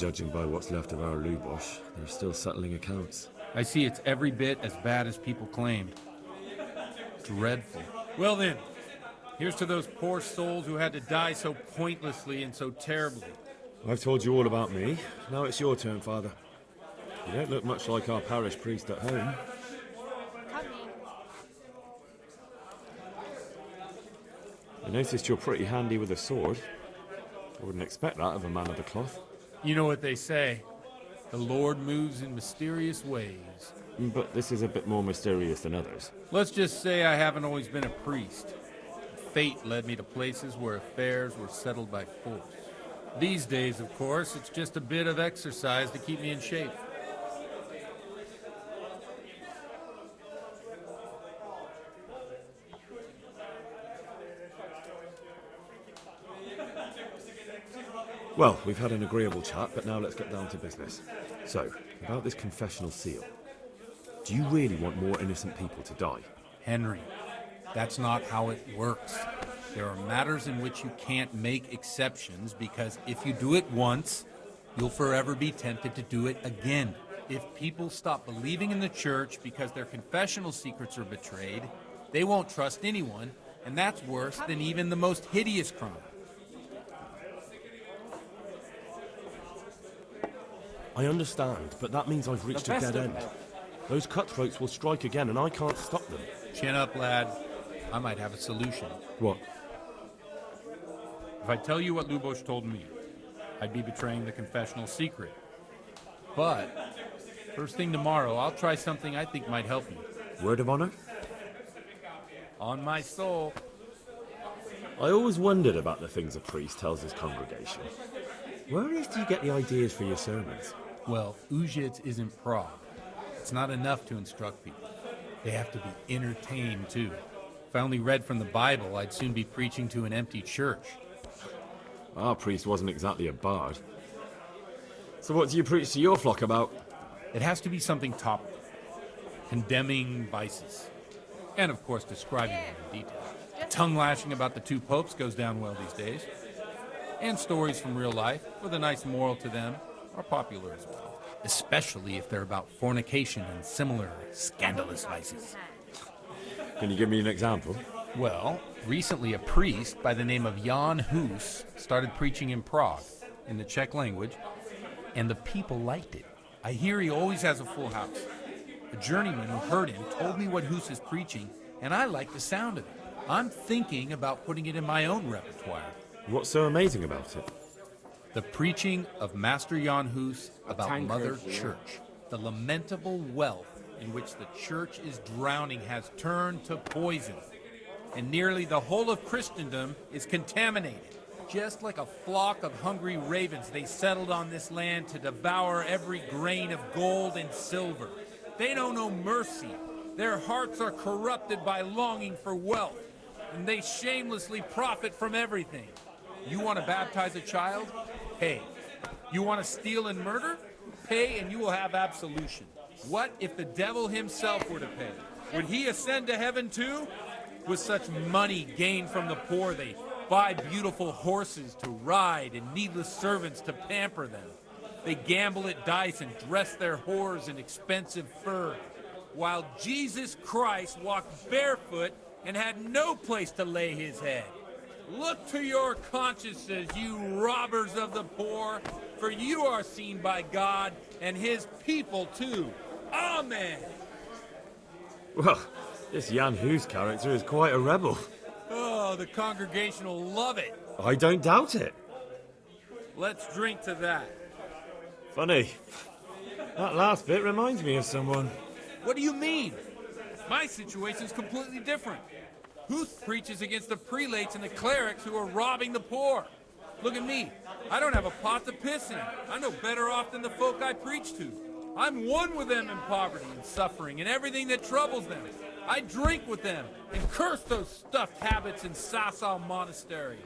judging by what's left of our Lubosh, they're still settling accounts. I see it's every bit as bad as people claimed. Dreadful. Well then, here's to those poor souls who had to die so pointlessly and so terribly. I've told you all about me. Now it's your turn, Father. You don't look much like our parish priest at home. I noticed you're pretty handy with a sword. I wouldn't expect that of a man of the cloth. You know what they say. The Lord moves in mysterious ways. But this is a bit more mysterious than others. Let's just say I haven't always been a priest. Fate led me to places where affairs were settled by force. These days, of course, it's just a bit of exercise to keep me in shape. Well, we've had an agreeable chat, but now let's get down to business. So, about this confessional seal. Do you really want more innocent people to die? Henry, that's not how it works. There are matters in which you can't make exceptions because if you do it once, you'll forever be tempted to do it again. If people stop believing in the church because their confessional secrets are betrayed, they won't trust anyone, and that's worse than even the most hideous crime. I understand, but that means I've reached a dead end. Those cutthroats will strike again, and I can't stop them. Chin up, lad. I might have a solution. What? If I tell you what Lubosh told me, I'd be betraying the confessional secret. But, first thing tomorrow, I'll try something I think might help you. Word of honor? On my soul. I always wondered about the things a priest tells his congregation. Where on earth do you get the ideas for your sermons? Well, Uzhitz isn't Prague. It's not enough to instruct people. They have to be entertained, too. If I only read from the Bible, I'd soon be preaching to an empty church. Our priest wasn't exactly a bard. So what do you preach to your flock about? It has to be something topical. Condemning vices. And, of course, describing them in detail. Tongue-lashing about the two popes goes down well these days. And stories from real life, with a nice moral to them, are popular as well. Especially if they're about fornication and similar scandalous vices. Can you give me an example? Well, recently a priest by the name of Jan Hus started preaching in Prague, in the Czech language, and the people liked it. I hear he always has a full house. A journeyman who heard him told me what Hus is preaching, and I like the sound of it. I'm thinking about putting it in my own repertoire. What's so amazing about it? The preaching of Master Jan Hus about Mother Church. The lamentable wealth in which the church is drowning has turned to poison. And nearly the whole of Christendom is contaminated. Just like a flock of hungry ravens, they settled on this land to devour every grain of gold and silver. They don't know mercy. Their hearts are corrupted by longing for wealth, and they shamelessly profit from everything. You want to baptize a child? Pay. You want to steal and murder? Pay and you will have absolution. What if the devil himself were to pay? Would he ascend to heaven too? With such money gained from the poor, they buy beautiful horses to ride and needless servants to pamper them. They gamble at dice and dress their whores in expensive fur, while Jesus Christ walked barefoot and had no place to lay his head. Look to your consciences, you robbers of the poor, for you are seen by God and his people too. Amen. Well, this Jan Hus character is quite a rebel. Oh, the congregation will love it. I don't doubt it. Let's drink to that. Funny. That last bit reminds me of someone. What do you mean? My situation's completely different. Huth preaches against the prelates and the clerics who are robbing the poor. Look at me. I don't have a pot to piss in. I'm no better off than the folk I preach to. I'm one with them in poverty and suffering and everything that troubles them. I drink with them and curse those stuffed habits in Sasau monasteries.